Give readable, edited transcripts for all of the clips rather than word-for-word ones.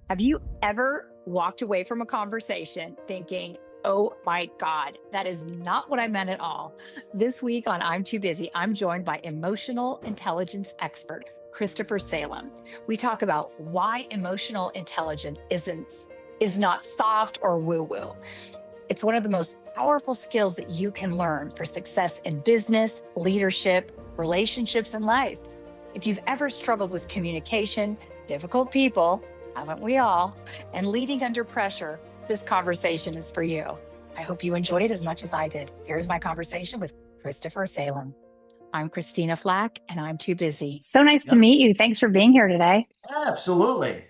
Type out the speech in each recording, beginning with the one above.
Have you ever walked away from a conversation thinking, oh my God, that is not what I meant at all? This week on I'm Too Busy, I'm joined by emotional intelligence expert Christopher Salem. We talk about why emotional intelligence is not soft or woo-woo. It's one of the most powerful skills that you can learn for success in business, leadership, relationships, and life. If you've ever struggled with communication, difficult people, haven't we all, and leading under pressure, this conversation is for you. I hope you enjoyed it as much as I did. Here's my conversation with Christopher Salem. I'm Christina Flack, and I'm Too Busy. So nice to Yep, meet you. Thanks for being here today. absolutely.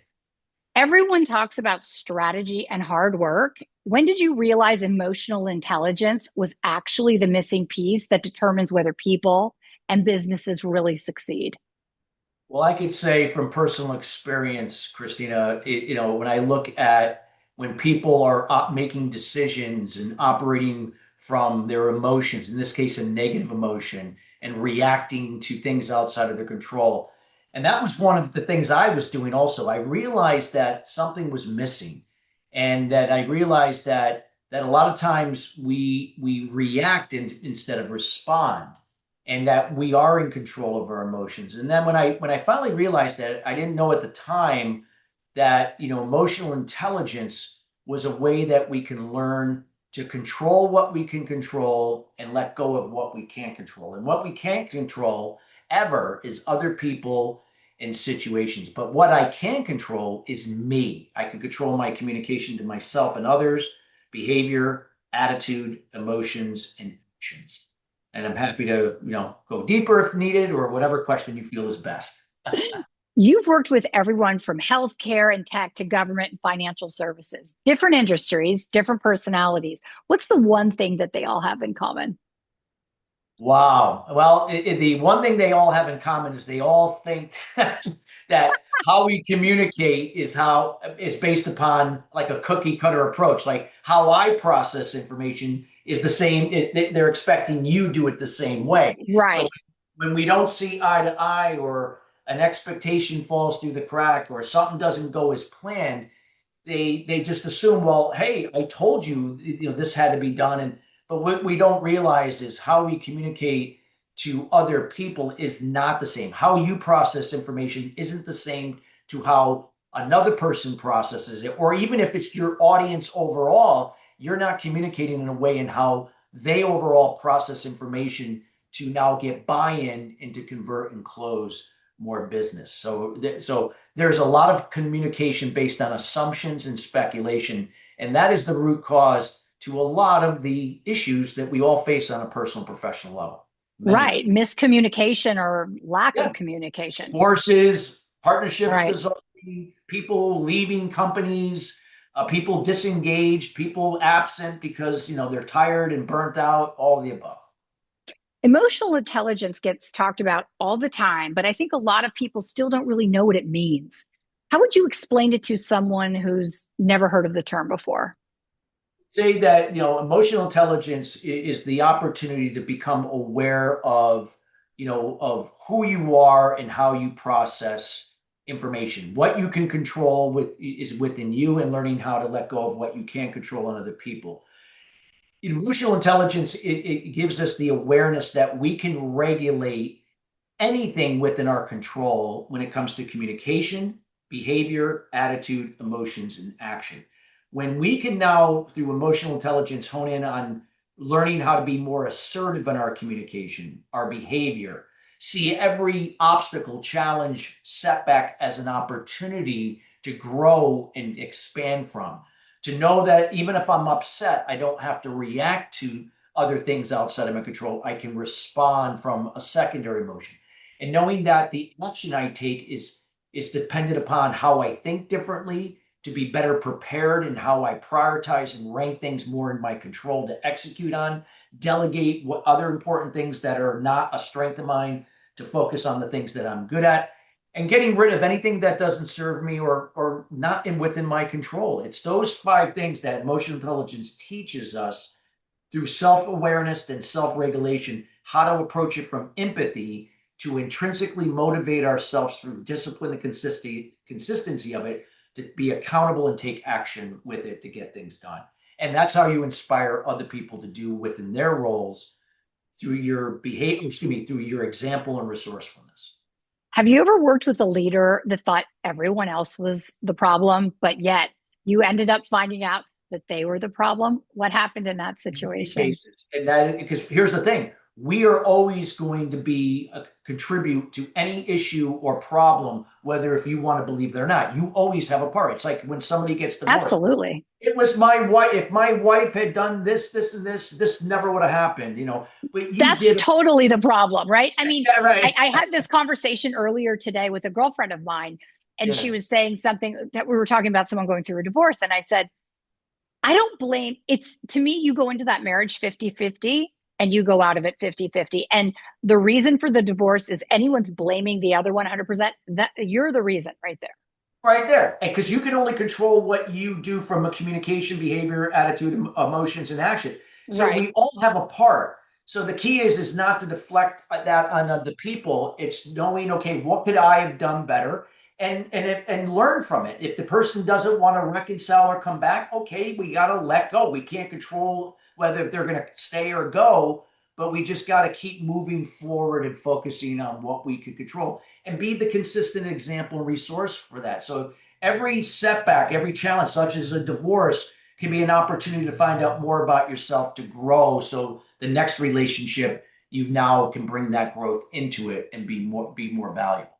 Everyone talks about strategy and hard work. When did you realize emotional intelligence was actually the missing piece that determines whether people and businesses really succeed? Well, I could say from personal experience, Christina, when I look at when people are making decisions and operating from their emotions, in this case, a negative emotion, and reacting to things outside of their control. And that was one of the things I was doing also. I realized that something was missing, and that I realized that a lot of times we react instead of respond, and that we are in control of our emotions. And then when I finally realized that, I didn't know at the time that emotional intelligence was a way that we can learn to control what we can control and let go of what we can't control. And what we can't control ever is other people and situations. But what I can control is me. I can control my communication to myself and others, behavior, attitude, emotions, and actions. And I'm happy to, go deeper if needed, or whatever question you feel is best. You've worked with everyone from healthcare and tech to government and financial services, different industries, different personalities. What's the one thing that they all have in common? Wow. Well, the one thing they all have in common is they all think that how we communicate is based upon like a cookie cutter approach. Like how I process information is the same. They're expecting you do it the same way. So Right. when we don't see eye to eye, or an expectation falls through the crack, or something doesn't go as planned, they just assume, well, hey, I told you, this had to be done. And but what we don't realize is how we communicate to other people is not the same. How you process information isn't the same to how another person processes it. Or even if it's your audience overall, you're not communicating in a way in how they overall process information to now get buy-in and to convert and close more business. So there's a lot of communication based on assumptions and speculation, and that is the root cause to a lot of the issues that we all face on a personal and professional level. Many. Right. Miscommunication or lack of Yeah. communication. Forces, partnerships Right. dissolving, people leaving companies, people disengaged, people absent because they're tired and burnt out, all of the above. Emotional intelligence gets talked about all the time, but I think a lot of people still don't really know what it means. How would you explain it to someone who's never heard of the term before? Say that emotional intelligence is the opportunity to become aware of who you are and how you process information. What you can control is within you, and learning how to let go of what you can't control on other people. Emotional intelligence, it gives us the awareness that we can regulate anything within our control when it comes to communication, behavior, attitude, emotions, and action. When we can now, through emotional intelligence, hone in on learning how to be more assertive in our communication, our behavior, see every obstacle, challenge, setback as an opportunity to grow and expand from, to know that even if I'm upset, I don't have to react to other things outside of my control. I can respond from a secondary emotion, and knowing that the action I take is dependent upon how I think differently, to be better prepared, and how I prioritize and rank things more in my control to execute on, delegate what other important things that are not a strength of mine, to focus on the things that I'm good at, and getting rid of anything that doesn't serve me or not within my control. It's those five things that emotional intelligence teaches us through self-awareness and self-regulation, how to approach it from empathy to intrinsically motivate ourselves through discipline and consistency of it, to be accountable and take action with it to get things done. And that's how you inspire other people to do within their roles through your behavior, excuse me, through your example and resourcefulness. Have you ever worked with a leader that thought everyone else was the problem, but yet you ended up finding out that they were the problem? What happened in that Many situation? cases. And that, because here's the thing, we are always going to be contribute to any issue or problem, whether if you want to believe it or not. You always have a part. It's like when somebody gets divorced. Absolutely. It was my wife. If my wife had done this, this, and this never would have happened, but you That's did. totally the problem, right? I mean, Yeah, right. I had this conversation earlier today with a girlfriend of mine, and she Yeah. was saying something that we were talking about someone going through a divorce. And I said, I don't blame it's to me, you go into that marriage 50-50 and you go out of it 50-50. And the reason for the divorce is anyone's blaming the other 100%. That you're the reason right there. Right there. And because you can only control what you do from a communication, behavior, attitude, emotions, and action. So Right. we all have a part. So the key is not to deflect that on the people. It's knowing, okay, what could I have done better, and learn from it. If the person doesn't want to reconcile or come back, okay, we got to let go. We can't control whether they're going to stay or go, but we just got to keep moving forward and focusing on what we can control and be the consistent example and resource for that. So every setback, every challenge, such as a divorce, can be an opportunity to find out more about yourself, to grow. So the next relationship, you now can bring that growth into it and be more valuable.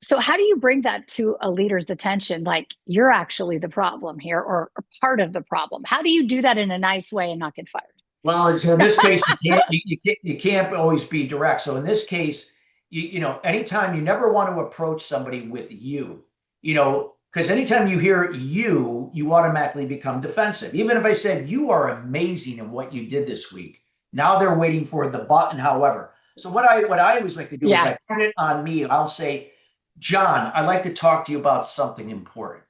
So how do you bring that to a leader's attention? Like you're actually the problem here or part of the problem. How do you do that in a nice way and not get fired? Well, it's, in this case, you can't always be direct. So in this case, anytime, you never want to approach somebody with because anytime you hear you automatically become defensive. Even if I said you are amazing in what you did this week, now they're waiting for the button. However, so what I always like to do is Yeah. I put it on me. I'll say, John, I'd like to talk to you about something important.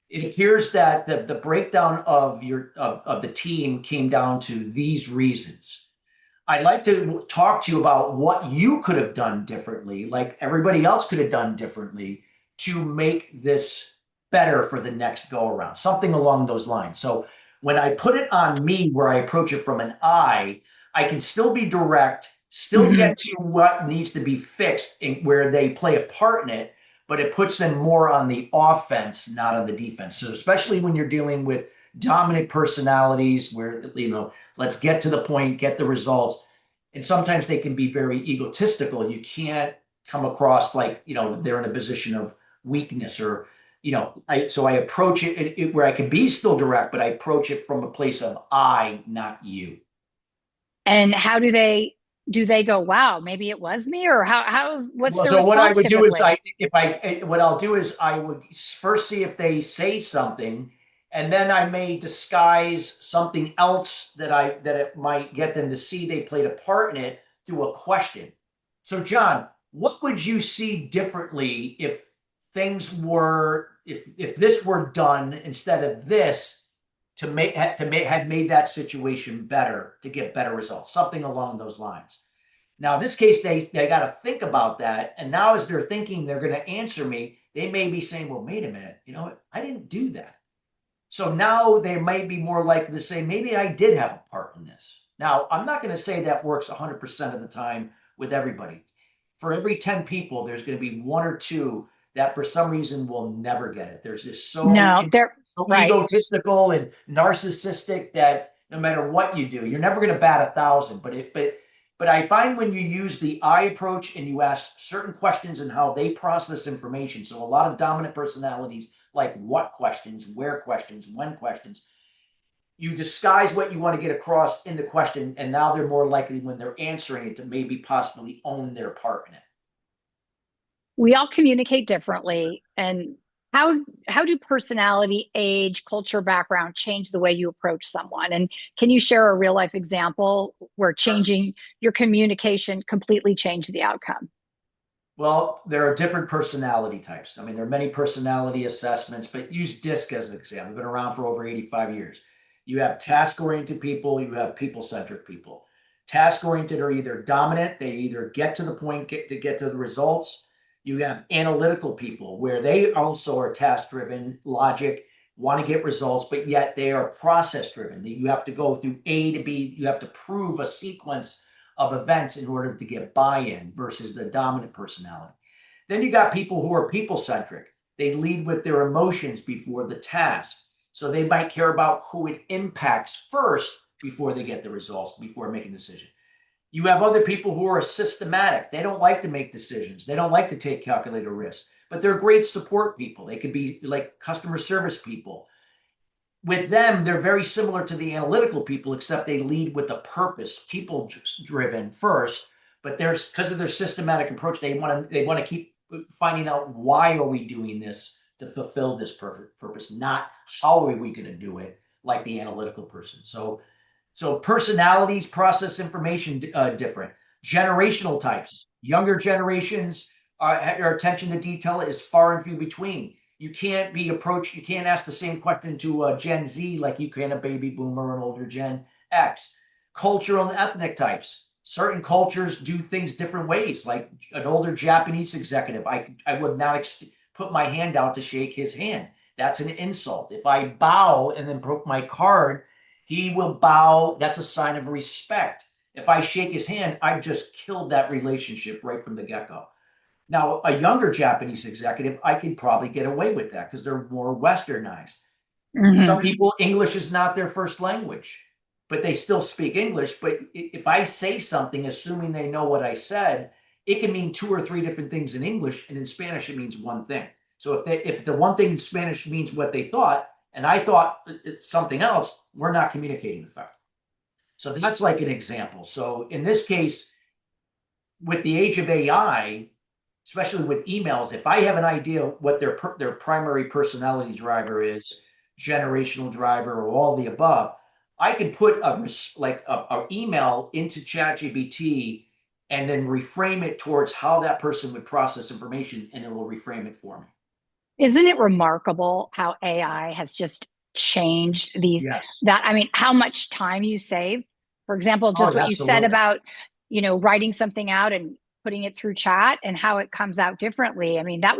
It appears that the breakdown of the team came down to these reasons. I'd like to talk to you about what you could have done differently, like everybody else could have done differently, to make this better for the next go around, something along those lines. So when I put it on me, where I approach it from an I can still be direct, still Mhm. get to what needs to be fixed, where they play a part in it, but it puts them more on the offense, not on the defense. So especially when you're dealing with dominant personalities, where let's get to the point, get the results. And sometimes they can be very egotistical. You can't come across like, they're in a position of weakness, or, so I approach it where I can be still direct, but I approach it from a place of I, not you. And how do they go, wow, maybe it was me? Or what's Well, the so what I response would do is typically? what I'll do is I would first see if they say something, and then I may disguise something else that it might get them to see they played a part in it through a question. So, John, what would you see differently if things were if this were done instead of this, to make had made that situation better, to get better results, something along those lines. Now, in this case, they got to think about that. And now, as they're thinking they're going to answer me, they may be saying, well, wait a minute, I didn't do that. So now they might be more likely to say, maybe I did have a part in this. Now, I'm not going to say that works 100% of the time with everybody. For every 10 people, there's going to be one or two that for some reason will never get it. There's just No, they're so right. egotistical and narcissistic that no matter what you do, you're never going to bat 1,000. But I find when you use the I approach and you ask certain questions and how they process information. So a lot of dominant personalities like what questions, where questions, when questions. You disguise what you want to get across in the question, and now they're more likely when they're answering it to maybe possibly own their part in it. We all communicate differently. And how do personality, age, culture, background change the way you approach someone? And can you share a real life example where changing your communication completely changed the outcome? Well, there are different personality types. I mean, there are many personality assessments, but use DISC as an example. It's been around for over 85 years. You have task oriented people, you have people centric people. Task oriented are either dominant, they either get to the point, get to the results. You have analytical people where they also are task driven, logic, want to get results, but yet they are process driven. You have to go through A to B. You have to prove a sequence of events in order to get buy-in versus the dominant personality. Then you got people who are people centric. They lead with their emotions before the task. So they might care about who it impacts first before they get the results, before making a decision. You have other people who are systematic. They don't like to make decisions. They don't like to take calculated risks, but they're great support people. They could be like customer service people. With them, they're very similar to the analytical people, except they lead with a purpose, people driven first. But there's because of their systematic approach, they want to keep finding out why are we doing this to fulfill this purpose, not how are we going to do it like the analytical person. So personalities process information different. Generational types, younger generations, their attention to detail is far and few between. You can't ask the same question to a Gen Z like you can a baby boomer or an older Gen X. Cultural and ethnic types. Certain cultures do things different ways. Like an older Japanese executive, I would not put my hand out to shake his hand. That's an insult. If I bow and then broke my card, he will bow. That's a sign of respect. If I shake his hand, I've just killed that relationship right from the get-go. Now, a younger Japanese executive, I could probably get away with that because they're more westernized. Some people, English is not their first language, but they still speak English. But if I say something, assuming they know what I said, it can mean two or three different things in English, and in Spanish, it means one thing. So if the one thing in Spanish means what they thought, and I thought it's something else, we're not communicating effectively. So that's like an example. So in this case, with the age of AI, especially with emails, if I have an idea what their primary personality driver is, generational driver, or all the above, I can put a email into ChatGPT and then reframe it towards how that person would process information, and it will reframe it for me. Isn't it remarkable how AI has just changed Yes. I mean, how much time you save? For example, Oh, just what you said absolutely. about, writing something out and putting it through chat and how it comes out differently. I mean, that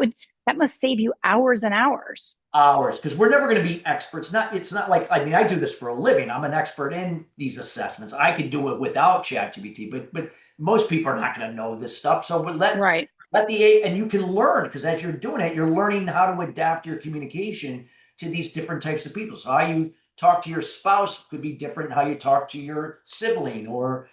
must save you hours and hours. Hours, because we're never going to be experts. It's not like, I mean, I do this for a living. I'm an expert in these assessments. I could do it without ChatGPT, but most people are not going to know this stuff. So Right. let the A, and you can learn, because as you're doing it, you're learning how to adapt your communication to these different types of people. So how you talk to your spouse could be different than how you talk to your sibling or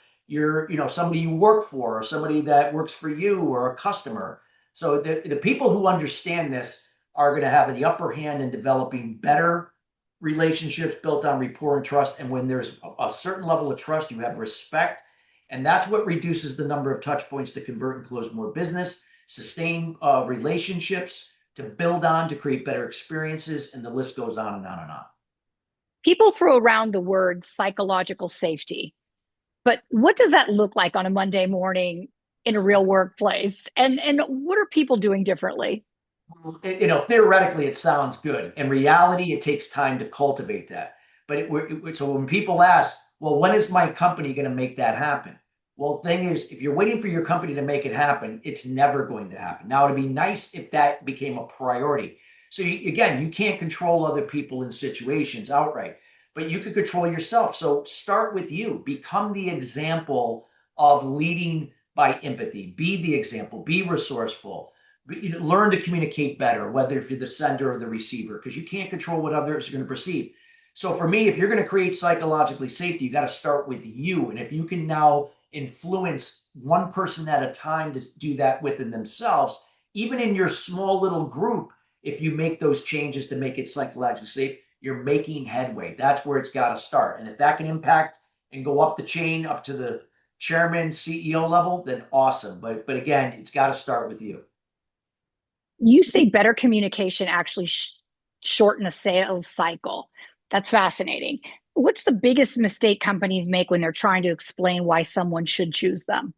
somebody you work for, or somebody that works for you, or a customer. So the people who understand this are going to have the upper hand in developing better relationships built on rapport and trust. And when there's a certain level of trust, you have respect. And that's what reduces the number of touch points to convert and close more business, sustain relationships, to build on, to create better experiences. And the list goes on and on and on. People throw around the word psychological safety, but what does that look like on a Monday morning in a real workplace? And what are people doing differently? Theoretically, it sounds good. In reality, it takes time to cultivate that. But so when people ask, well, when is my company going to make that happen? Well, the thing is, if you're waiting for your company to make it happen, it's never going to happen. Now, it'd be nice if that became a priority. So again, you can't control other people in situations outright, but you can control yourself. So start with you. Become the example of leading by empathy. Be the example. Be resourceful. Learn to communicate better, whether if you're the sender or the receiver, because you can't control what others are going to perceive. So for me, if you're going to create psychologically safety, you got to start with you. And if you can now influence one person at a time to do that within themselves, even in your small little group, if you make those changes to make it psychologically safe, you're making headway. That's where it's got to start. And if that can impact and go up the chain, up to the chairman, CEO level, then awesome. But again, it's got to start with you. You say better communication actually shorten a sales cycle. That's fascinating. What's the biggest mistake companies make when they're trying to explain why someone should choose them?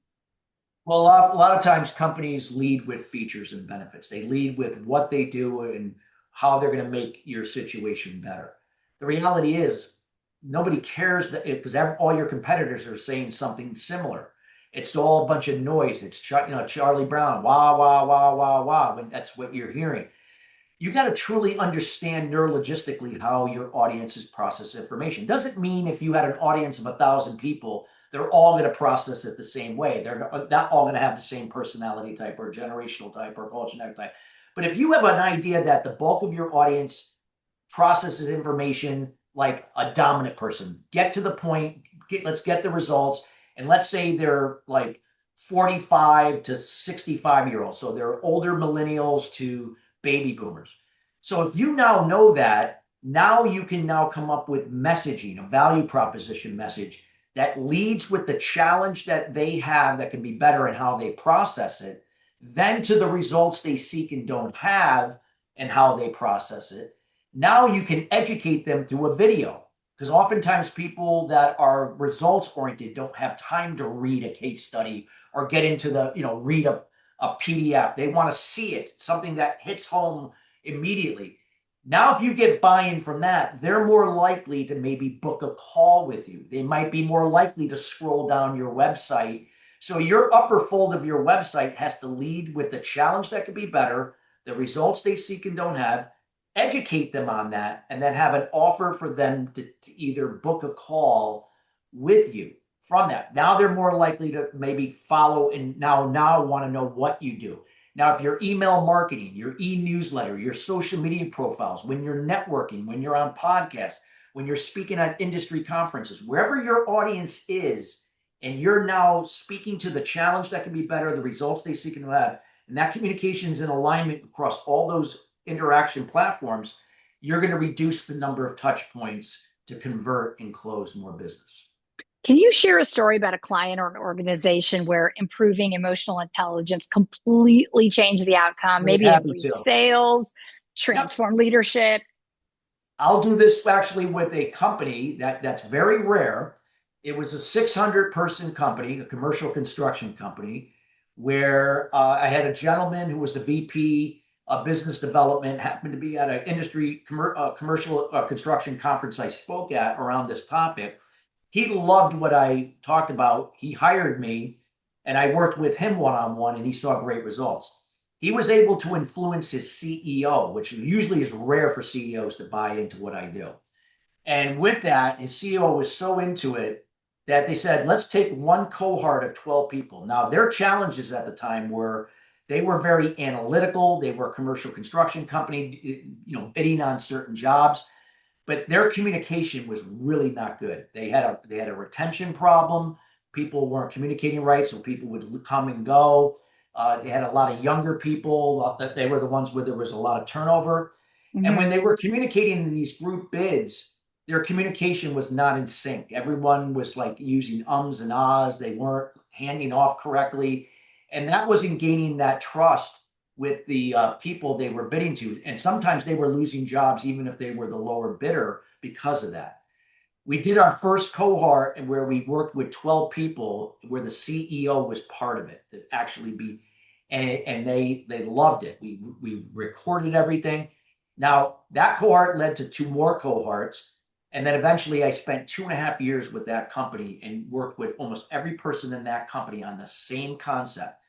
Well, a lot of times companies lead with features and benefits. They lead with what they do and how they're going to make your situation better. The reality is nobody cares that because all your competitors are saying something similar. It's all a bunch of noise. It's Charlie Brown, wah wah wah wah wah. When that's what you're hearing, you got to truly understand neurologistically how your audiences process information. Doesn't mean if you had an audience of 1,000 people, they're all going to process it the same way. They're not all going to have the same personality type or generational type or genetic type. But if you have an idea that the bulk of your audience processes information like a dominant person, get to the point, let's get the results. And let's say they're like 45 to 65-year-olds. So they're older millennials to baby boomers. So if you now know that, now you can now come up with messaging, a value proposition message that leads with the challenge that they have that can be better in how they process it, then to the results they seek and don't have and how they process it. Now you can educate them through a video, because oftentimes people that are results oriented don't have time to read a case study or get into read a PDF. They want to see it, something that hits home immediately. Now, if you get buy-in from that, they're more likely to maybe book a call with you. They might be more likely to scroll down your website. So your upper fold of your website has to lead with the challenge that could be better, the results they seek and don't have, educate them on that, and then have an offer for them to either book a call with you from that. Now they're more likely to maybe follow and now want to know what you do. Now, if you're email marketing, your e-newsletter, your social media profiles, when you're networking, when you're on podcasts, when you're speaking at industry conferences, wherever your audience is, and you're now speaking to the challenge that can be better, the results they seek and have, and that communication is in alignment across all those interaction platforms, you're going to reduce the number of touch points to convert and close more business. Can you share a story about a client or an organization where improving emotional intelligence completely changed the outcome, Very maybe happy increased to. sales, Yep. transformed leadership? I'll do this actually with a company that's very rare. It was a 600-person company, a commercial construction company, where I had a gentleman who was the VP of business development, happened to be at an industry commercial construction conference I spoke at around this topic. He loved what I talked about. He hired me, and I worked with him one-on-one, and he saw great results. He was able to influence his CEO, which usually is rare for CEOs to buy into what I do. And with that, his CEO was so into it that they said, let's take one cohort of 12 people. Now, their challenges at the time were they were very analytical. They were a commercial construction company, bidding on certain jobs, but their communication was really not good. They had a retention problem. People weren't communicating right, so people would come and go. They had a lot of younger people. That they were the ones where there was a lot of turnover. And when Mhm. they were communicating in these group bids, their communication was not in sync. Everyone was like using ums and ahs. They weren't handing off correctly. And that wasn't gaining that trust with the people they were bidding to. And sometimes they were losing jobs even if they were the lower bidder because of that. We did our first cohort and where we worked with 12 people where the CEO was part of it to actually be, and they loved it. We recorded everything. Now that cohort led to two more cohorts. And then eventually I spent 2.5 years with that company and worked with almost every person in that company on the same concept.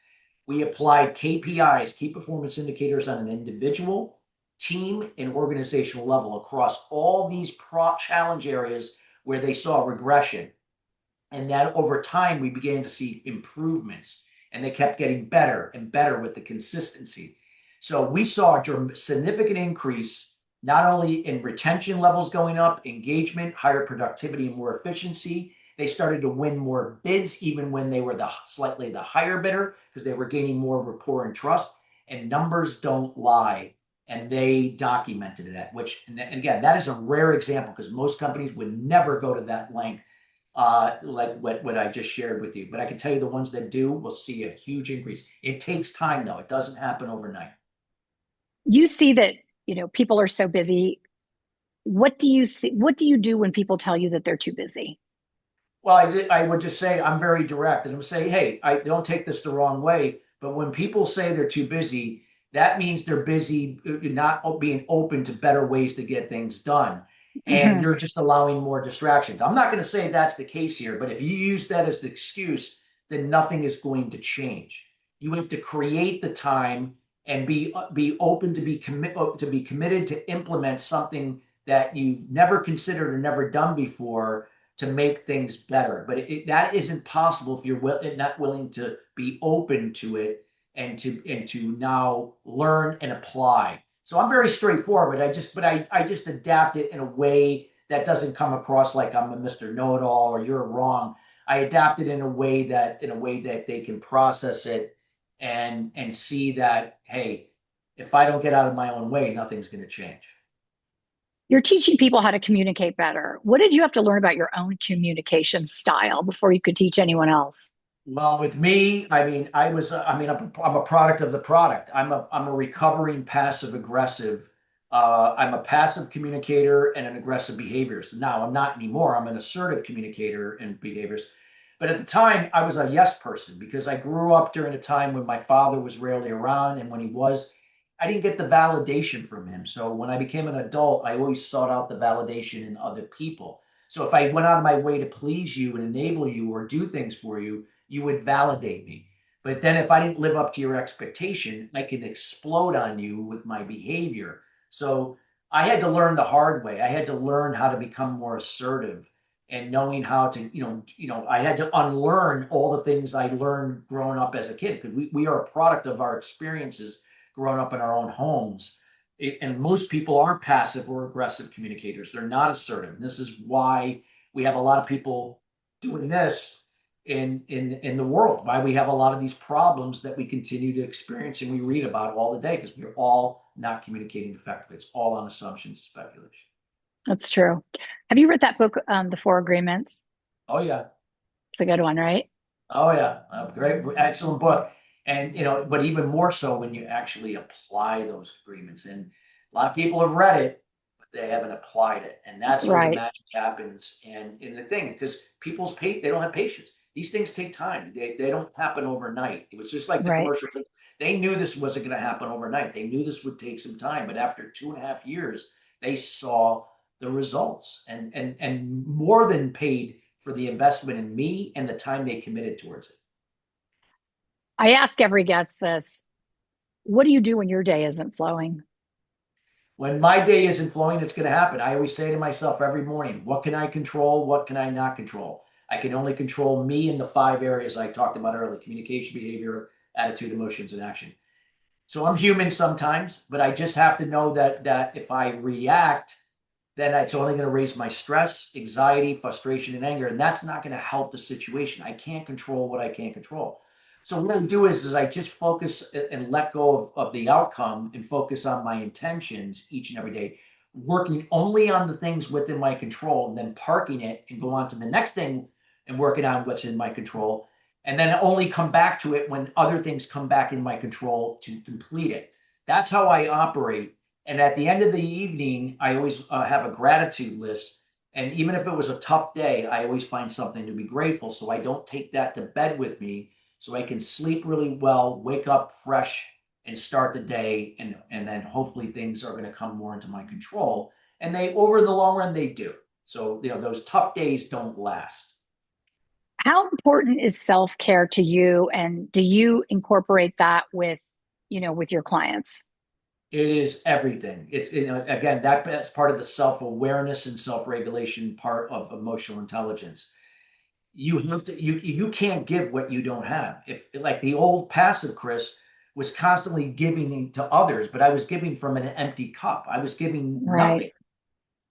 We applied KPIs, key performance indicators, on an individual, team, and organizational level across all these challenge areas where they saw regression. And then over time, we began to see improvements, and they kept getting better and better with the consistency. So we saw a significant increase, not only in retention levels going up, engagement, higher productivity, and more efficiency. They started to win more bids, even when they were slightly the higher bidder, because they were gaining more rapport and trust. And numbers don't lie. And they documented that, which, and again, that is a rare example because most companies would never go to that length like what I just shared with you. But I can tell you the ones that do will see a huge increase. It takes time, though. It doesn't happen overnight. You see that, people are so busy. What do you see? What do you do when people tell you that they're too busy? Well, I would just say I'm very direct and I'm saying, hey, I don't take this the wrong way. But when people say they're too busy, that means they're busy not being open to better ways to get things done. And Mhm. you're just allowing more distractions. I'm not going to say that's the case here, but if you use that as the excuse, then nothing is going to change. You have to create the time and be open to be committed to implement something that you've never considered or never done before to make things better. But that isn't possible if you're not willing to be open to it and to now learn and apply. So I'm very straightforward. I just adapt it in a way that doesn't come across like I'm a Mr. Know-it-all or you're wrong. I adapt it in a way that they can process it and see that, hey, if I don't get out of my own way, nothing's going to change. You're teaching people how to communicate better. What did you have to learn about your own communication style before you could teach anyone else? Well, with me, I mean, I'm a product of the product. I'm a recovering passive aggressive. I'm a passive communicator and an aggressive behaviorist. Now, I'm not anymore. I'm an assertive communicator and behaviorist. But at the time, I was a yes person because I grew up during a time when my father was rarely around, and when he was, I didn't get the validation from him. So when I became an adult, I always sought out the validation in other people. So if I went out of my way to please you and enable you or do things for you, you would validate me. But then if I didn't live up to your expectation, I can explode on you with my behavior. So I had to learn the hard way. I had to learn how to become more assertive and knowing how to, I had to unlearn all the things I learned growing up as a kid because we are a product of our experiences growing up in our own homes. And most people are passive or aggressive communicators. They're not assertive. And this is why we have a lot of people doing this in the world, why we have a lot of these problems that we continue to experience and we read about all the day because we're all not communicating effectively. It's all on assumptions and speculation. That's true. Have you read that book, The Four Agreements? Oh yeah. It's a good one, right? Oh yeah. Great, excellent book. And but even more so when you actually apply those agreements. And a lot of people have read it, but they haven't applied it. And that's where the Right, magic happens. And in the thing, because they don't have patience. These things take time. They don't happen overnight. It was just like the right. commercial. They knew this wasn't going to happen overnight. They knew this would take some time. But after 2.5 years, they saw the results and more than paid for the investment in me and the time they committed towards it. I ask every guest this. What do you do when your day isn't flowing? When my day isn't flowing, it's going to happen. I always say to myself every morning, what can I control? What can I not control? I can only control me in the 5 areas I talked about earlier: communication, behavior, attitude, emotions, and action. So I'm human sometimes, but I just have to know that if I react, then it's only going to raise my stress, anxiety, frustration, and anger. And that's not going to help the situation. I can't control what I can't control. So what I do is I just focus and let go of the outcome and focus on my intentions each and every day, working only on the things within my control and then parking it and go on to the next thing and working on what's in my control. And then only come back to it when other things come back in my control to complete it. That's how I operate. And at the end of the evening, I always have a gratitude list. And even if it was a tough day, I always find something to be grateful. So I don't take that to bed with me. So I can sleep really well, wake up fresh, and start the day. And then hopefully things are going to come more into my control. And they, over the long run, they do. So, those tough days don't last. How important is self-care to you? And do you incorporate that with your clients? It is everything. It's again that's part of the self-awareness and self-regulation part of emotional intelligence. You can't give what you don't have. If like the old passive Chris was constantly giving to others, but I was giving from an empty cup. I was giving Right. nothing,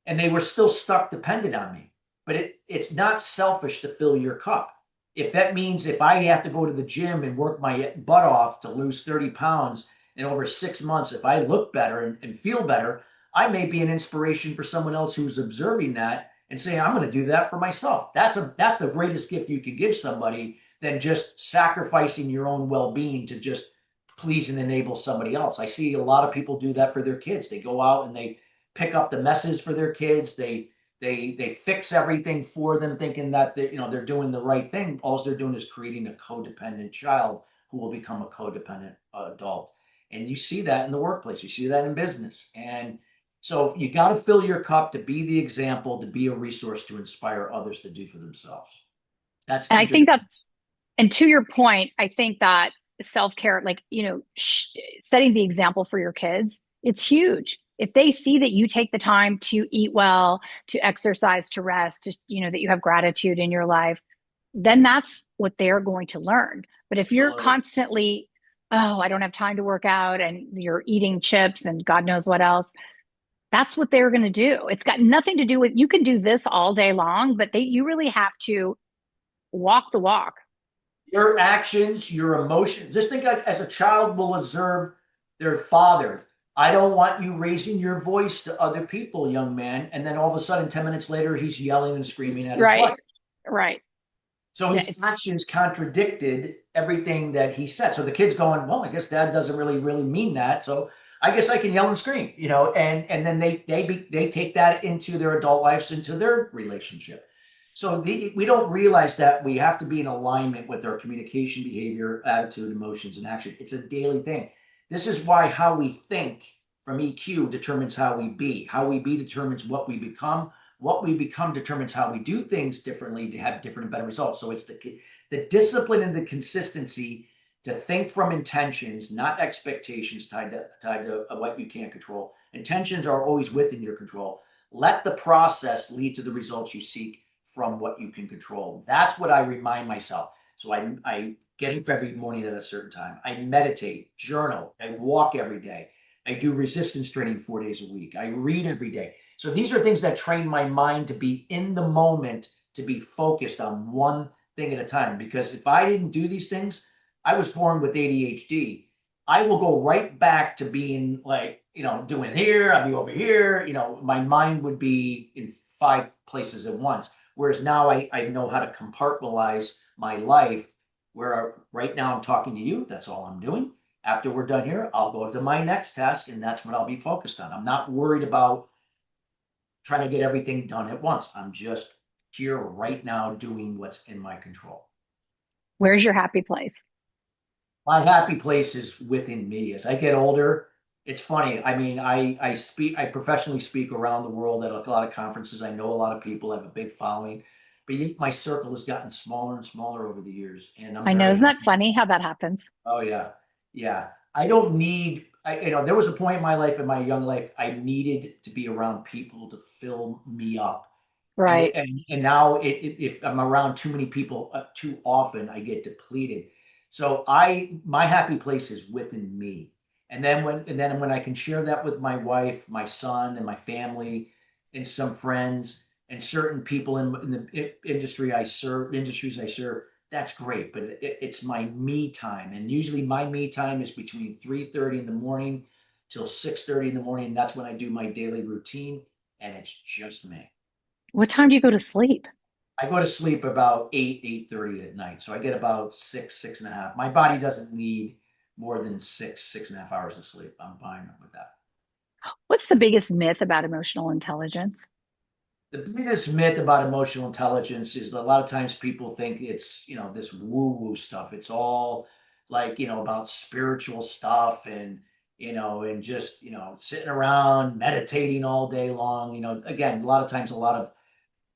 and they were still stuck dependent on me. But it's not selfish to fill your cup. If that means if I have to go to the gym and work my butt off to lose 30 pounds in over 6 months, if I look better and feel better, I may be an inspiration for someone else who's observing that and saying, I'm going to do that for myself. That's the greatest gift you can give somebody than just sacrificing your own well-being to just please and enable somebody else. I see a lot of people do that for their kids. They go out and they pick up the messes for their kids. They fix everything for them, thinking that they're doing the right thing. All they're doing is creating a codependent child who will become a codependent adult. And you see that in the workplace. You see that in business. And so you got to fill your cup to be the example, to be a resource to inspire others to do for themselves. That's And I think interdependent. And to your point, I think that self-care, like, setting the example for your kids, it's huge. If they see that you take the time to eat well, to exercise, to rest, that you have gratitude in your life, then that's what they're going to learn. But if you're Absolutely. constantly, oh, I don't have time to work out, and you're eating chips and God knows what else, that's what they're going to do. It's got nothing to do with, you can do this all day long, but you really have to walk the walk. Your actions, your emotions. Just think like as a child will observe their father. I don't want you raising your voice to other people, young man. And then all of a sudden, 10 minutes later, he's yelling and screaming at his Right. wife. Right. So Yeah, his it's actions contradicted everything that he said. So the kid's going, well, I guess dad doesn't really mean that. So I guess I can yell and scream, and then they take that into their adult lives, into their relationship. So we don't realize that we have to be in alignment with our communication, behavior, attitude, emotions, and action. It's a daily thing. This is why how we think from EQ determines how we be. How we be determines what we become. What we become determines how we do things differently to have different and better results. So it's the discipline and the consistency to think from intentions, not expectations tied to what you can't control. Intentions are always within your control. Let the process lead to the results you seek from what you can control. That's what I remind myself. So I get up every morning at a certain time. I meditate, journal, I walk every day. I do resistance training 4 days a week. I read every day. So these are things that train my mind to be in the moment, to be focused on one thing at a time. Because if I didn't do these things, I was born with ADHD. I will go right back to being like, doing here, I'll be over here. My mind would be in five places at once. Whereas now I know how to compartmentalize my life, where right now I'm talking to you. That's all I'm doing. After we're done here, I'll go to my next task, and that's what I'll be focused on. I'm not worried about trying to get everything done at once. I'm just here right now doing what's in my control. where's your happy place? My happy place is within me. As I get older, it's funny. I mean, I professionally speak around the world at a lot of conferences. I know a lot of people, have a big following, but yet my circle has gotten smaller and smaller over the years, and I'm I know. very Isn't that happy. funny how that happens? Oh yeah, yeah. I don't need. There was a point in my life, in my young life, I needed to be around people to fill me up, and Right. and now if I'm around too many people too often, I get depleted. So my happy place is within me, and then when I can share that with my wife, my son, and my family, and some friends, and certain people in the industries I serve, that's great. But it's my me time, and usually my me time is between 3:30 in the morning till 6:30 in the morning. And that's when I do my daily routine, and it's just me. What time do you go to sleep? I go to sleep about 8:30 at night. So I get about 6.5. My body doesn't need more than 6.5 hours of sleep. I'm fine with that. What's the biggest myth about emotional intelligence? The biggest myth about emotional intelligence is that a lot of times people think it's, this woo-woo stuff. It's all like, about spiritual stuff, and just, sitting around meditating all day long. Again, a lot of times, a lot of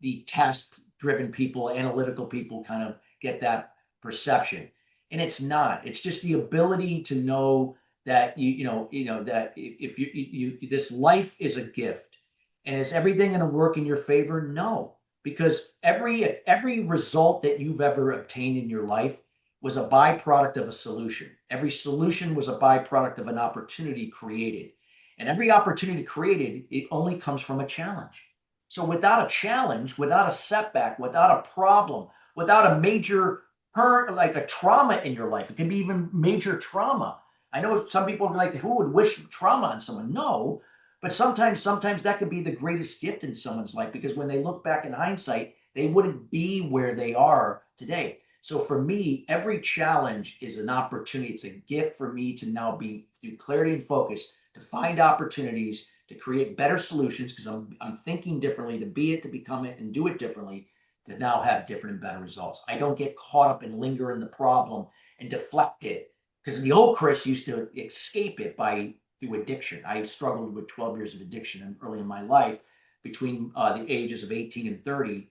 the task driven people, analytical people kind of get that perception. And it's not. It's just the ability to know that that if this life is a gift, and is everything going to work in your favor? No, because every result that you've ever obtained in your life was a byproduct of a solution. Every solution was a byproduct of an opportunity created. And every opportunity created, it only comes from a challenge. So without a challenge, without a setback, without a problem, without a major hurt, like a trauma in your life, it can be even major trauma. I know some people are like, who would wish trauma on someone? No, but sometimes that could be the greatest gift in someone's life, because when they look back in hindsight, they wouldn't be where they are today. So for me, every challenge is an opportunity. It's a gift for me to now be through clarity and focus to find opportunities to create better solutions, because I'm thinking differently, to be it, to become it, and do it differently, to now have different and better results. I don't get caught up and linger in the problem and deflect it, because the old Chris used to escape it by through addiction. I struggled with 12 years of addiction early in my life, between the ages of 18 and 30.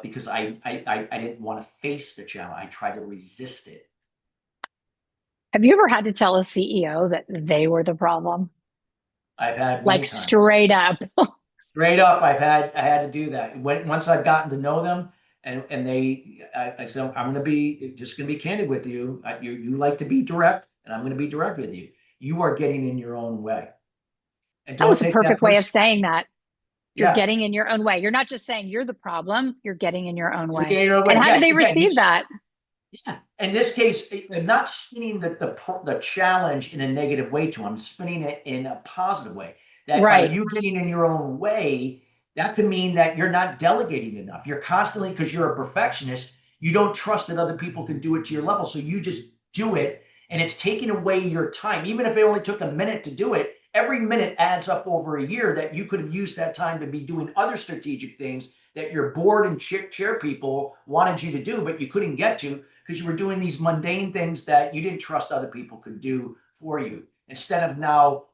because I didn't want to face the challenge. I tried to resist it. Have you ever had to tell a CEO that they were the problem? I've had Like many times. straight up. Straight up, I had to do that. Once I've gotten to know them, and I said, I'm going to be just going to be candid with you. You like to be direct, and I'm going to be direct with you. You are getting in your own way, and That don't was a take that perfect way of person. saying that. You're Yeah, getting in your own way. You're not just saying you're the problem, you're getting in your own you're way. getting in your own And way. how do Yeah, they again, receive that? yeah. In this case, I'm not spinning the challenge in a negative way to them. I'm spinning it in a positive way. That by Right. you getting in your own way, that could mean that you're not delegating enough. You're constantly, because you're a perfectionist, you don't trust that other people can do it to your level. So you just do it, and it's taking away your time. Even if it only took a minute to do it, every minute adds up over a year that you could have used that time to be doing other strategic things that your board and chair people wanted you to do, but you couldn't get to because you were doing these mundane things that you didn't trust other people could do for you. Instead of now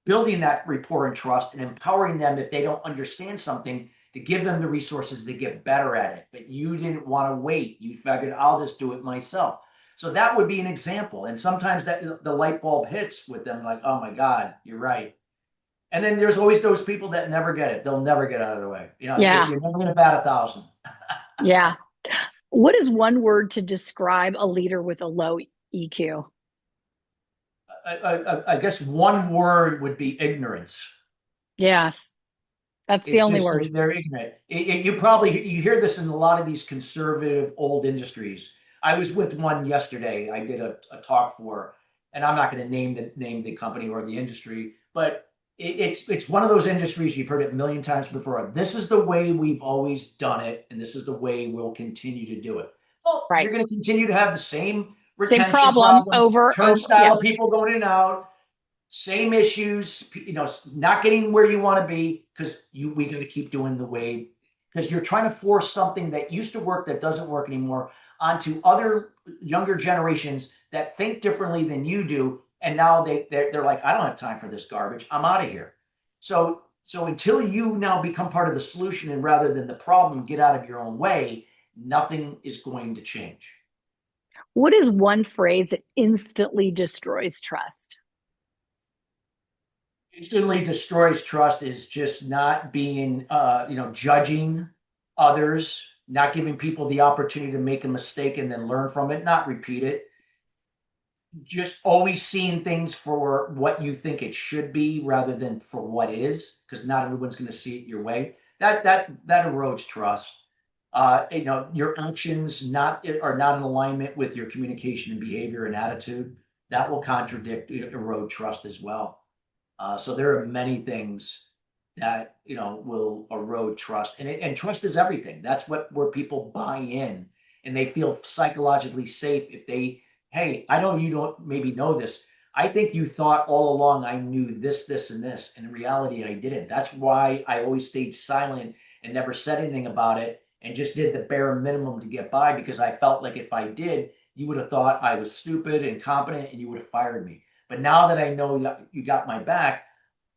building that rapport and trust and empowering them if they don't understand something to give them the resources to get better at it. But you didn't want to wait. You figured, I'll just do it myself. So that would be an example. And sometimes that the light bulb hits with them like, oh my God, you're right. And then there's always those people that never get it. They'll never get out of the way. Yeah. You're never going to bat 1,000. Yeah. What is one word to describe a leader with a low EQ? I guess one word would be ignorance. Yes. That's the It's only just word. they're ignorant. You hear this in a lot of these conservative old industries. I was with one yesterday. I did a talk for, and I'm not going to name the company or the industry, but it's one of those industries you've heard it a million times before. This is the way we've always done it, and this is the way we'll continue to do it. Well, Right. you're going to continue to have the same Same retention problem problems, over. turnstile Yeah. of people going in and out, same issues, not getting where you want to be because we got to keep doing the way because you're trying to force something that used to work that doesn't work anymore onto other younger generations that think differently than you do, and now they're like, I don't have time for this garbage. I'm out of here. So until you now become part of the solution and rather than the problem, get out of your own way, nothing is going to change. What is one phrase that instantly destroys trust? Instantly destroys trust is just not being judging others, not giving people the opportunity to make a mistake and then learn from it, not repeat it, just always seeing things for what you think it should be rather than for what is, because not everyone's going to see it your way. That erodes trust. Your actions not are not in alignment with your communication and behavior and attitude. That will contradict, erode trust as well. So there are many things that will erode trust, and trust is everything. That's where people buy in, and they feel psychologically safe if they, hey, I know you don't maybe know this. I think you thought all along I knew this, this, and this, and in reality I didn't. That's why I always stayed silent and never said anything about it, and just did the bare minimum to get by because I felt like if I did, you would have thought I was stupid, incompetent, and you would have fired me. But now that I know that you got my back,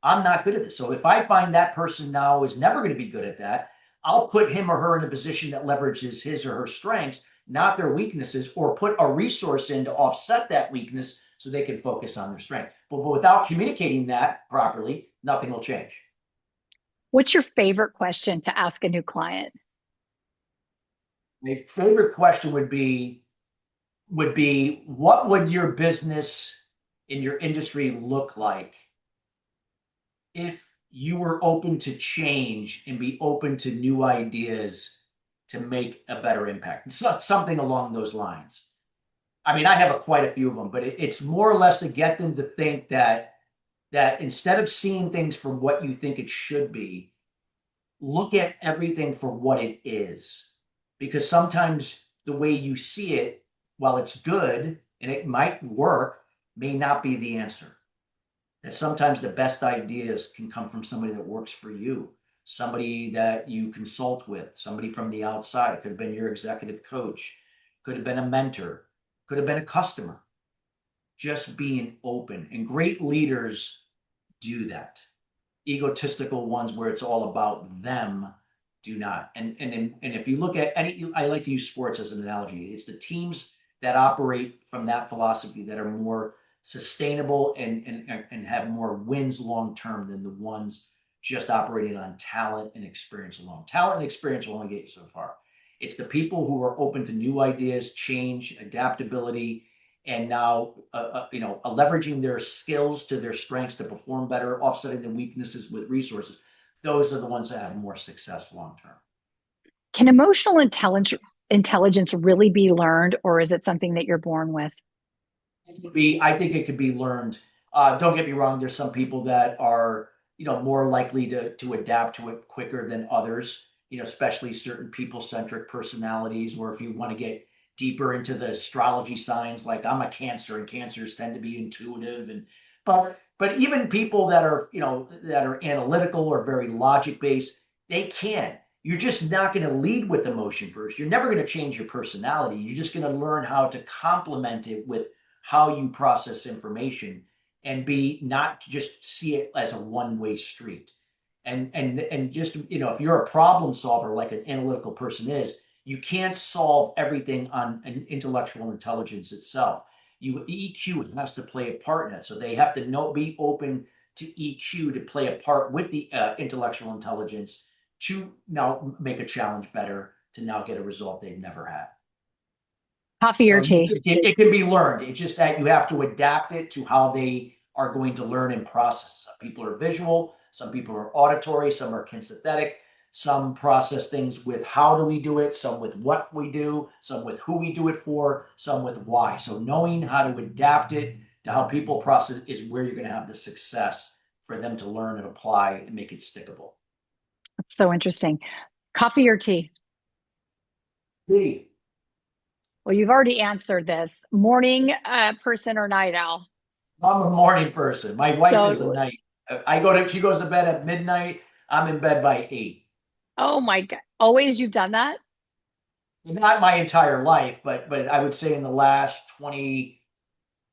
I'm not good at this. So if I find that person now is never going to be good at that, I'll put him or her in a position that leverages his or her strengths, not their weaknesses, or put a resource in to offset that weakness so they can focus on their strength. But without communicating that properly, nothing will change. What's your favorite question to ask a new client? My favorite question would be what would your business in your industry look like if you were open to change and be open to new ideas to make a better impact. So, something along those lines. I mean, I have quite a few of them, but it's more or less to get them to think that instead of seeing things for what you think it should be, look at everything for what it is. Because sometimes the way you see it, while it's good and it might work, may not be the answer. That sometimes the best ideas can come from somebody that works for you, somebody that you consult with, somebody from the outside. It could have been your executive coach, could have been a mentor, could have been a customer. Just being open. And great leaders do that. Egotistical ones where it's all about them do not. And if you look at any, I like to use sports as an analogy. It's the teams that operate from that philosophy that are more sustainable and have more wins long term than the ones just operating on talent and experience alone. Talent and experience will only get you so far. It's the people who are open to new ideas, change, adaptability, and now leveraging their skills to their strengths to perform better, offsetting the weaknesses with resources. Those are the ones that have more success long term. Can intelligence really be learned, or is it something that you're born with? I think it could be learned. Don't get me wrong. There's some people that are, more likely to adapt to it quicker than others. Especially certain people-centric personalities. Or if you want to get deeper into the astrology signs, like I'm a Cancer, and Cancers tend to be intuitive. But even people that are, that are analytical or very logic-based, they can. You're just not going to lead with emotion first. You're never going to change your personality. You're just going to learn how to complement it with how you process information and be not just see it as a one-way street. And just, if you're a problem solver like an analytical person is, you can't solve everything on an intellectual intelligence itself. EQ has to play a part in it. So they have to be open to EQ to play a part with the intellectual intelligence to now make a challenge better, to now get a result they've never had. Coffee or So tea? it can be learned. It's just that you have to adapt it to how they are going to learn and process. Some people are visual, some people are auditory, some are kinesthetic, some process things with how do we do it, some with what we do, some with who we do it for, some with why. So knowing how to adapt it to how people process is where you're going to have the success for them to learn and apply and make it stickable. That's so interesting. Coffee or tea? Lee, Well, you've already answered this. Morning person or night owl? I'm a morning person. My wife is a So, night. She goes to bed at midnight. I'm in bed by 8. oh my God. Always you've done that? Not my entire life, but I would say in the last 20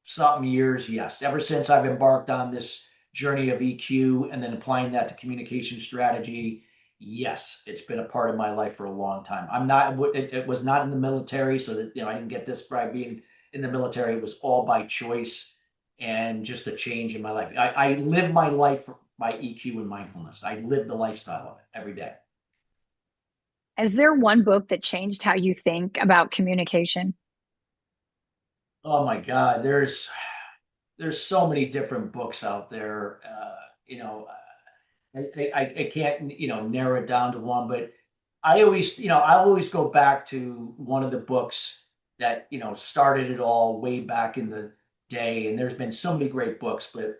something years, yes. Ever since I've embarked on this journey of EQ and then applying that to communication strategy, yes, it's been a part of my life for a long time. I'm not, it was not in the military, so that, I didn't get this by being in the military. It was all by choice and just a change in my life. I live my life by EQ and mindfulness. I live the lifestyle of it every day. Is there one book that changed how you think about communication? Oh my God, there's so many different books out there. I can't, narrow it down to one, but I always go back to one of the books that, started it all way back in the day. And there's been so many great books, but,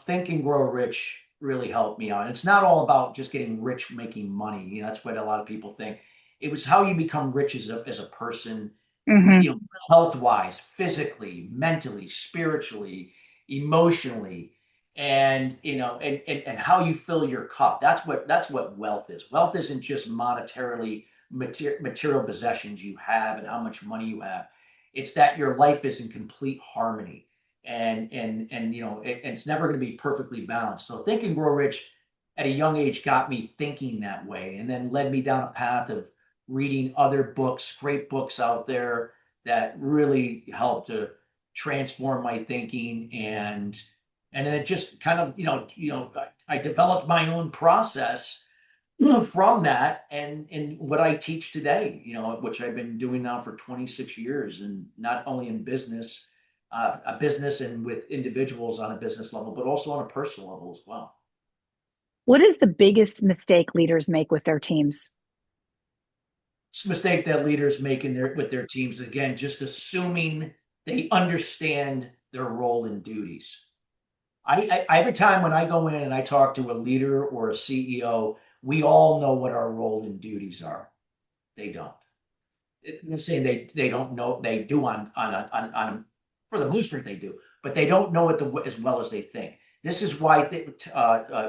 Think and Grow Rich really helped me out. And it's not all about just getting rich, making money. That's what a lot of people think. It was how you become rich as a person, Hmm. health wise, physically, mentally, spiritually, emotionally, and and how you fill your cup. That's what wealth is. Wealth isn't just monetarily material possessions you have and how much money you have. It's that your life is in complete harmony, and it's never going to be perfectly balanced. So Think and Grow Rich at a young age got me thinking that way, and then led me down a path of reading other books, great books out there that really helped to transform my thinking. And then it just kind of, I developed my own process from that, and what I teach today, which I've been doing now for 26 years, and not only in business, a business and with individuals on a business level, but also on a personal level as well. What is the biggest mistake leaders make with their teams? It's a mistake that leaders make with their teams, again, just assuming they understand their role and duties. I have a time when I go in and I talk to a leader or a CEO, we all know what our role and duties are. They don't. I'm saying they don't know. They do on for the most part they do, but they don't know it as well as they think. This is why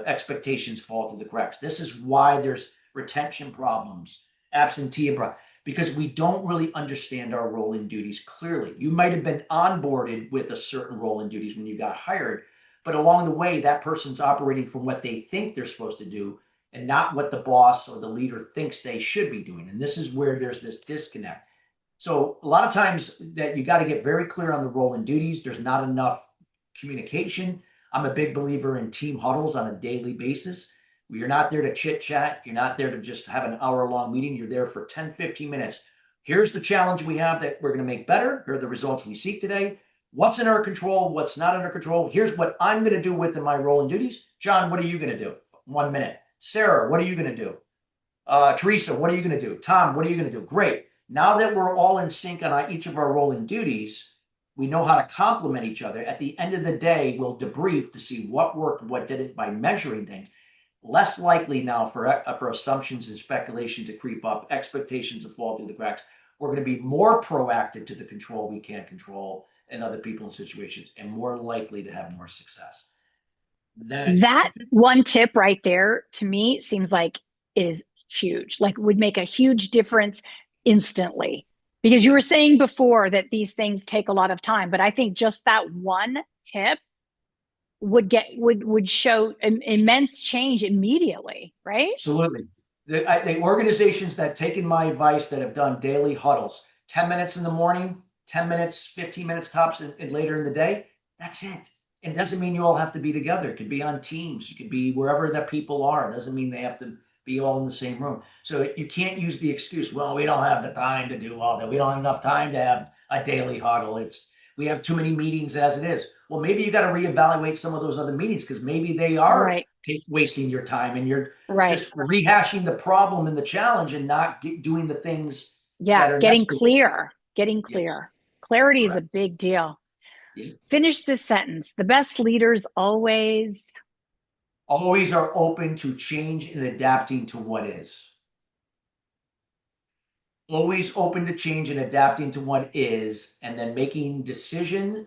expectations fall through the cracks. This is why there's retention problems, absenteeism, because we don't really understand our role and duties clearly. You might have been onboarded with a certain role and duties when you got hired, but along the way, that person's operating from what they think they're supposed to do and not what the boss or the leader thinks they should be doing. And this is where there's this disconnect. So a lot of times that you got to get very clear on the role and duties. There's not enough communication. I'm a big believer in team huddles on a daily basis. You're not there to chit chat. You're not there to just have an hour long meeting. You're there for 10, 15 minutes. Here's the challenge we have that we're going to make better. Here are the results we seek today. What's in our control? What's not under control? Here's what I'm going to do within my role and duties. John, what are you going to do? 1 minute. Sarah, what are you going to do? Teresa, what are you going to do? Tom, what are you going to do? Great. Now that we're all in sync on each of our role and duties, we know how to complement each other. At the end of the day, we'll debrief to see what worked, what didn't by measuring things. Less likely now for assumptions and speculation to creep up, expectations to fall through the cracks. We're going to be more proactive to the control we can't control and other people and situations, and more likely to have more success. That one tip right there to me seems like is huge, like would make a huge difference instantly. Because you were saying before that these things take a lot of time, but I think just that one tip would show immense change immediately, right? Absolutely. The organizations that taken my advice that have done daily huddles, 10 minutes in the morning, 10 minutes, 15 minutes tops, and later in the day, that's it. It doesn't mean you all have to be together. It could be on teams. It could be wherever the people are. It doesn't mean they have to be all in the same room. So you can't use the excuse, well, we don't have the time to do all that. We don't have enough time to have a daily huddle. We have too many meetings as it is. Well, maybe you got to reevaluate some of those other meetings because maybe they are wasting your time and you're just rehashing the problem and the challenge and not doing the things that are getting necessary. clear. Yes. Clarity is a big deal. Yeah. Finish this sentence. The best leaders always are open to change and adapting to what is. Always open to change and adapting to what is, and then making decision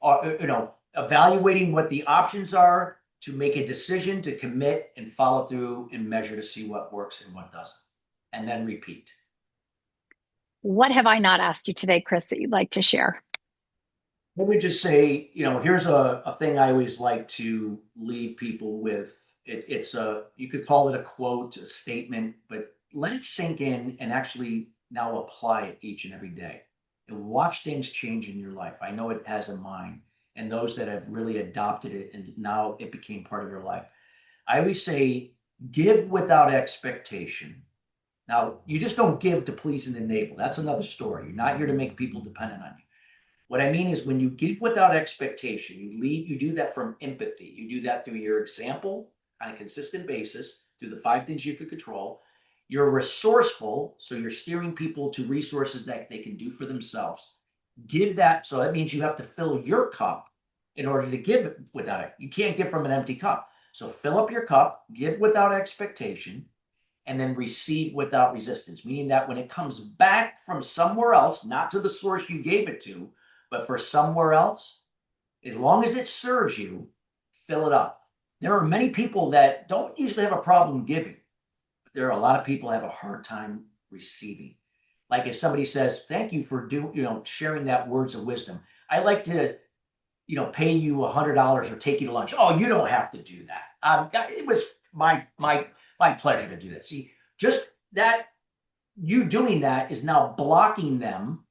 or evaluating what the options are to make a decision to commit and follow through and measure to see what works and what doesn't, and then repeat. What have I not asked you today, Chris, that you'd like to share? Let me just say, here's a thing I always like to leave people with. You could call it a quote, a statement, but let it sink in and actually now apply it each and every day and watch things change in your life. I know it has a mind, and those that have really adopted it and now it became part of their life. I always say, give without expectation. Now, you just don't give to please and enable. That's another story. You're not here to make people dependent on you. What I mean is when you give without expectation, you do that from empathy. You do that through your example on a consistent basis, through the 5 things you could control. You're resourceful, so you're steering people to resources that they can do for themselves. Give that, so that means you have to fill your cup in order to give without it. You can't give from an empty cup. So fill up your cup, give without expectation, and then receive without resistance, meaning that when it comes back from somewhere else, not to the source you gave it to, but for somewhere else, as long as it serves you, fill it up. There are many people that don't usually have a problem giving, but there are a lot of people that have a hard time receiving. Like if somebody says, thank you for sharing that words of wisdom. I'd like to, pay you $100 or take you to lunch. Oh, you don't have to do that. It was my pleasure to do that. See, just that you doing that is now blocking them,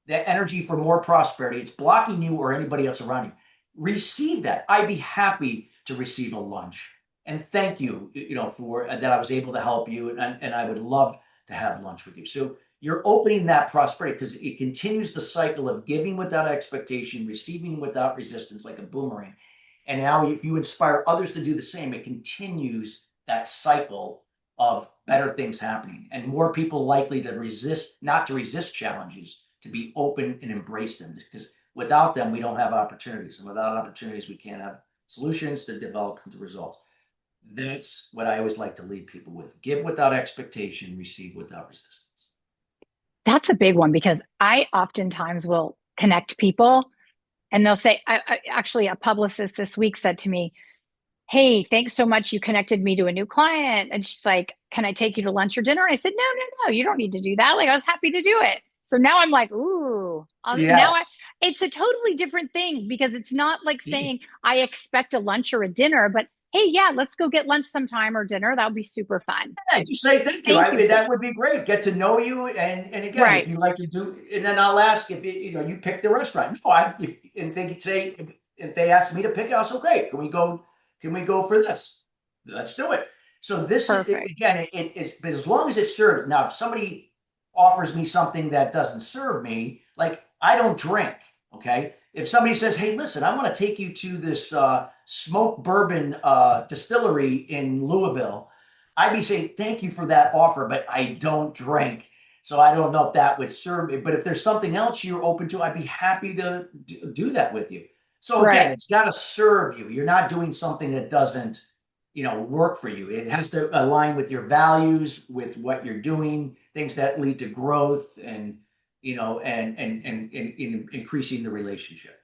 that energy for more prosperity. It's blocking you or anybody else around you. Receive that. I'd be happy to receive a lunch. And thank you, for that I was able to help you. And I would love to have lunch with you. So you're opening that prosperity because it continues the cycle of giving without expectation, receiving without resistance, like a boomerang. And now if you inspire others to do the same, it continues that cycle of better things happening and more people likely to not to resist challenges, to be open and embrace them, because without them, we don't have opportunities. And without opportunities, we can't have solutions to develop into results. That's what I always like to lead people with. Give without expectation, receive without resistance. That's a big one because I oftentimes will connect people and they'll say, actually, a publicist this week said to me, hey, thanks so much. You connected me to a new client. And she's like, can I take you to lunch or dinner? And I said, no, you don't need to do that. Like, I was happy to do it. So now I'm like, ooh, yes. It's a totally different thing because it's not like saying I expect a lunch or a dinner, but hey, yeah, let's go get lunch sometime or dinner. That would be super fun. Yeah, just say thank you. Thank you for That that. would be great. Get to know you, and again, if Right. you like to do, and then I'll ask if you pick the restaurant. No, if they could say if they ask me to pick it, I'll say great. Can we go? Can we go for this? Let's do it. So this is Perfect. again, it's but as long as it's served. Now, if somebody offers me something that doesn't serve me, like I don't drink. Okay, if somebody says, "Hey, listen, I want to take you to this smoked bourbon distillery in Louisville," I'd be saying, thank you for that offer, but I don't drink. So I don't know if that would serve me. But if there's something else you're open to, I'd be happy to do that with you. So again, Right. it's got to serve you. You're not doing something that doesn't, work for you. It has to align with your values, with what you're doing, things that lead to growth and, and increasing the relationship.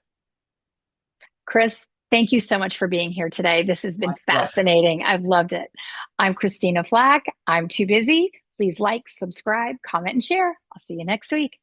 Chris, thank you so much for being here today. This has My been pleasure. fascinating. I've loved it. I'm Christina Flack. I'm too busy. Please like, subscribe, comment, and share. I'll see you next week.